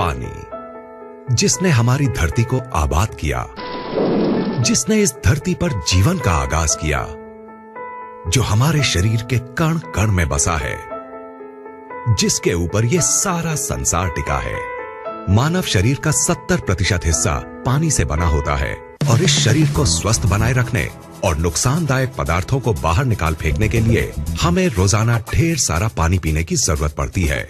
पानी, जिसने हमारी धरती को आबाद किया, जिसने इस धरती पर जीवन का आगाज किया, जो हमारे शरीर के कण कण में बसा है, जिसके ऊपर ये सारा संसार टिका है। मानव शरीर का 70% हिस्सा पानी से बना होता है और इस शरीर को स्वस्थ बनाए रखने और नुकसानदायक पदार्थों को बाहर निकाल फेंकने के लिए हमें रोजाना ढेर सारा पानी पीने की जरूरत पड़ती है।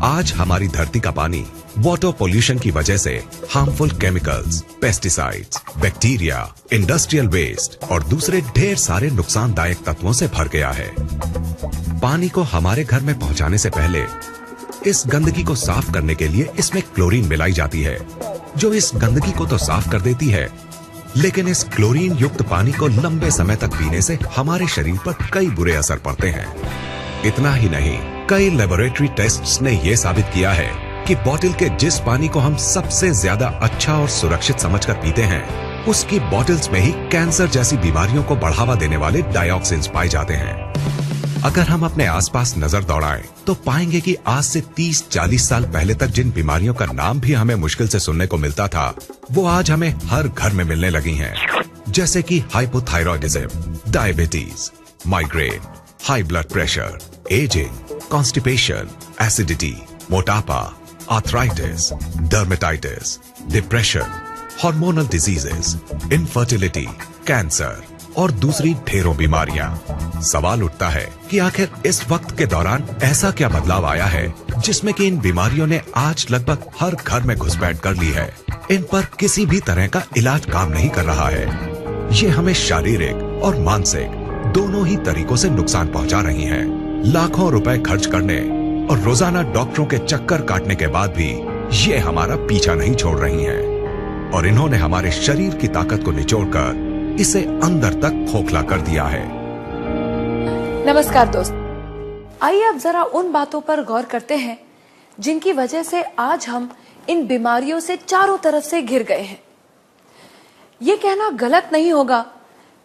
आज हमारी धरती का पानी वाटर पोल्यूशन की वजह से harmful chemicals, pesticides, bacteria, industrial waste और दूसरे ढेर सारे नुकसानदायक तत्वों से भर गया है। पानी को हमारे घर में पहुंचाने से पहले इस गंदगी को साफ करने के लिए इसमें क्लोरीन मिलाई जाती है, जो इस गंदगी को तो साफ कर देती है, लेकिन इस क्लोरीन युक्त पानी को लंबे समय तक पीने से हमारे शरीर पर कई बुरे असर पड़ते हैं। इतना ही नहीं, कई लेबोरेटरी टेस्ट्स ने यह साबित किया है कि बोतल के जिस पानी को हम सबसे ज्यादा अच्छा और सुरक्षित समझकर पीते हैं, उसकी बोतल्स में ही कैंसर जैसी बीमारियों को बढ़ावा देने वाले डाइऑक्सिन्स पाए जाते हैं। अगर हम अपने आसपास नजर दौड़ाएं तो पाएंगे कि आज से 30-40 साल पहले तक जिन बीमारियों का नाम भी हमें मुश्किल से सुनने को मिलता था, वो आज हमें हर घर में मिलने लगी हैं। जैसे कि hypothyroidism, diabetes, migraine, high blood pressure, ageing, constipation, acidity, मोटापा, arthritis, dermatitis, depression, hormonal diseases, infertility, cancer और दूसरी ढेरों बीमारियां। सवाल उठता है कि आखिर इस वक्त के दौरान ऐसा क्या बदलाव आया है जिसमें कि इन बीमारियों ने आज लगभग हर घर में घुसपैठ कर ली है। इन पर किसी भी तरह का इलाज काम नहीं कर रहा है। ये हमें शारीरिक और मानसिक दोनों ही तरीकों से नुकसान पहुंचा रही हैं। लाखों रुपए खर्च करने और रोजाना डॉक्टरों के चक्कर काटने के बाद भी ये हमारा पीछा नहीं छोड़ रही हैं। और इन्होंने हमारे शरीर की ताकत को निचोड़कर इसे अंदर तक खोखला कर दिया है। नमस्कार दोस्त, आइए अब जरा उन बातों पर गौर करते हैं जिनकी वजह से आज हम इन बीमारियों से चारों तरफ से घिर गए हैं। ये कहना गलत नहीं होगा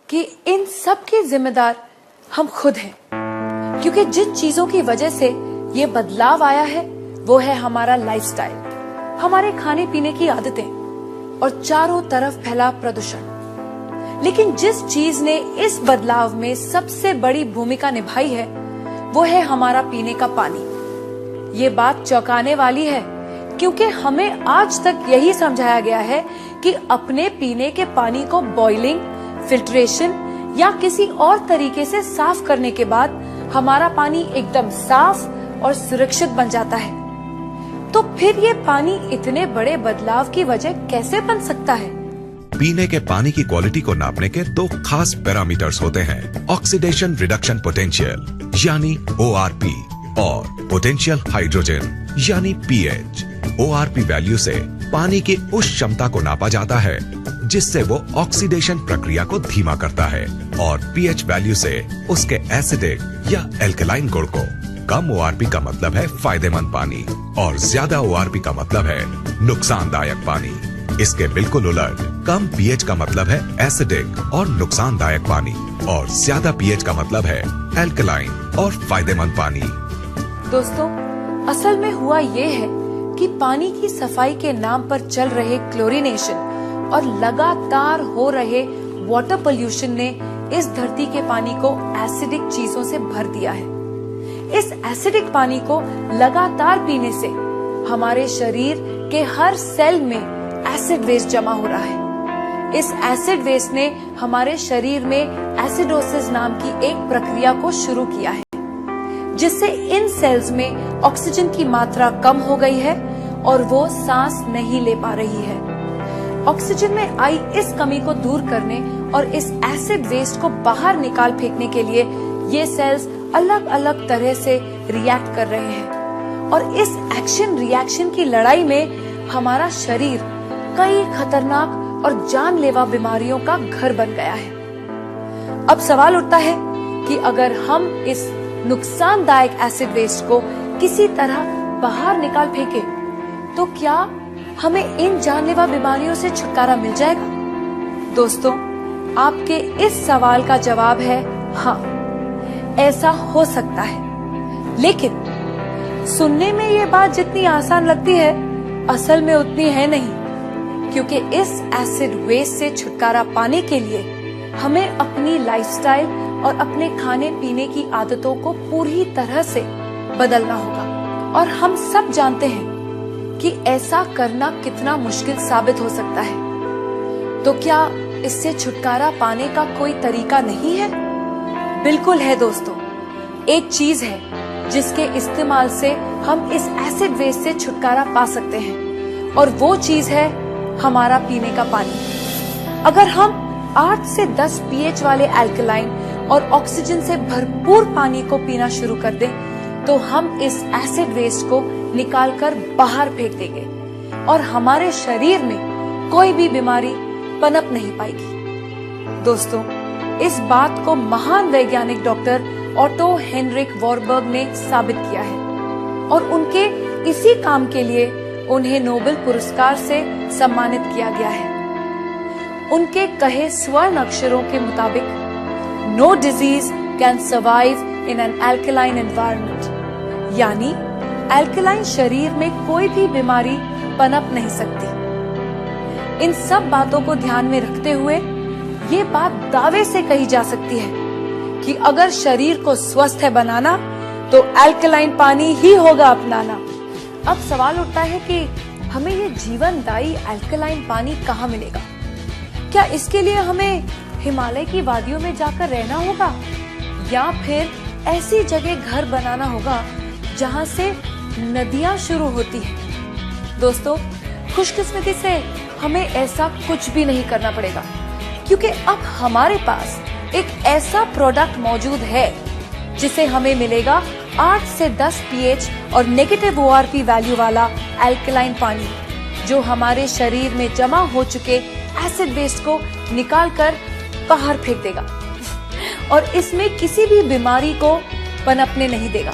कि इन सब की जिम्मेदार हम खुद हैं, क्योंकि जिन चीजों की वजह से ये बदलाव आया है वो है हमारा लाइफस्टाइल, हमारे खाने पीने की आदतें और चारों तरफ फैला प्रदूषण। लेकिन जिस चीज ने इस बदलाव में सबसे बड़ी भूमिका निभाई है वो है हमारा पीने का पानी। ये बात चौंकाने वाली है, क्योंकि हमें आज तक यही समझाया गया है कि अपने पीने के पानी को बॉइलिंग, फिल्ट्रेशन या किसी और तरीके से साफ करने के बाद हमारा पानी एकदम साफ और सुरक्षित बन जाता है। तो फिर ये पानी इतने बड़े बदलाव की वजह कैसे बन सकता है? पीने के पानी की क्वालिटी को नापने के दो खास पैरामीटर्स होते हैं, ऑक्सीडेशन रिडक्शन पोटेंशियल यानी ORP और पोटेंशियल हाइड्रोजन यानी pH। ORP वैल्यू से पानी की उस क्षमता को नापा जाता है जिससे वो ऑक्सीडेशन प्रक्रिया को धीमा करता है, और pH वैल्यू से उसके एसिडिक या एल्कलाइन गुण को। कम ORP का मतलब है फायदेमंद पानी और ज्यादा ORP का मतलब है नुकसानदायक पानी। इसके बिल्कुल उलट, कम pH का मतलब है एसिडिक और नुकसानदायक पानी, और ज्यादा pH का मतलब है एल्कलाइन और फायदेमंद पानी। दोस्तों, असल में हुआ ये है कि पानी की सफाई के नाम पर चल रहे क्लोरीनेशन और लगातार हो रहे वाटर पोल्यूशन ने इस धरती के पानी को एसिडिक चीजों से भर दिया है। इस एसिडिक पानी को लगातार पीने से हमारे शरीर के हर सेल में एसिड वेस्ट जमा हो रहा है। इस एसिड वेस्ट ने हमारे शरीर में एसिडोसिस नाम की एक प्रक्रिया को शुरू किया है, जिससे इन सेल्स में ऑक्सीजन की मात्रा कम हो गई है और वो सांस नहीं ले पा रही है। ऑक्सीजन में आई इस कमी को दूर करने और इस एसिड वेस्ट को बाहर निकाल फेंकने के लिए ये सेल्स अलग अलग तरह से रिएक्ट कर रहे हैं, और इस एक्शन रिएक्शन की लड़ाई में हमारा शरीर कई खतरनाक और जानलेवा बीमारियों का घर बन गया है। अब सवाल उठता है कि अगर हम इस नुकसानदायक एसिड वेस्ट को किसी तरह बाहर निकाल फेंके तो क्या हमें इन जानलेवा बीमारियों से छुटकारा मिल जाएगा? दोस्तों, आपके इस सवाल का जवाब है हाँ, ऐसा हो सकता है। लेकिन सुनने में ये बात जितनी आसान लगती है असल में उतनी है नहीं, क्योंकि इस एसिड वेस्ट से छुटकारा पाने के लिए हमें अपनी लाइफस्टाइल और अपने खाने पीने की आदतों को पूरी तरह से बदलना होगा। और हम सब जानते हैं कि ऐसा करना कितना मुश्किल साबित हो सकता है। तो क्या इससे छुटकारा पाने का कोई तरीका नहीं है? बिल्कुल है दोस्तों। एक चीज है जिसके इस्तेमाल से हम इस एसिड वेस्ट से छुटकारा पा सकते हैं, और वो चीज है हमारा पीने का पानी। अगर हम 8 से 10 pH वाले अल्कलाइन और ऑक्सीजन से भरपूर पानी को पीना शुरू कर दें, तो हम इस एसिड वेस्ट को निकालकर बाहर फेंक देंगे और हमारे शरीर में कोई भी बीमारी पनप नहीं पाएगी। दोस्तों, इस बात को महान वैज्ञानिक डॉक्टर ऑटो हेनरिक वॉरबर्ग ने साबित किया है, और उनके इसी काम के लिए उन्हें नोबेल पुरस्कार से सम्मानित किया गया है। उनके कहे स्वर्ण अक्षरों के मुताबिक, no disease can survive in an alkaline environment, यानी अल्कलाइन शरीर में कोई भी बीमारी पनप नहीं सकती। इन सब बातों को ध्यान में रखते हुए ये बात दावे से कही जा सकती है कि अगर शरीर को स्वस्थ है बनाना, तो अल्कलाइन पानी ही होगा अपनाना। अब सवाल उठता है कि हमें ये जीवनदायी अल्कलाइन पानी कहाँ मिलेगा? क्या इसके लिए हमें हिमालय की वादियों में जाकर रहना होगा, या फिर ऐसी जगह घर बनाना होगा जहाँ से नदियाँ शुरू होती हैं? दोस्तों, खुशकिस्मती से हमें ऐसा कुछ भी नहीं करना पड़ेगा, क्योंकि अब हमारे पास एक ऐसा प्रोडक्ट मौजूद है जिसे हमें मिलेगा 8 से 10 pH और नेगेटिव ORP वैल्यू वाला अल्कलाइन पानी, जो हमारे शरीर में जमा हो चुके एसिड वेस्ट को निकालकर बाहर फेंक देगा और इसमें किसी भी बीमारी को पनपने नहीं देगा।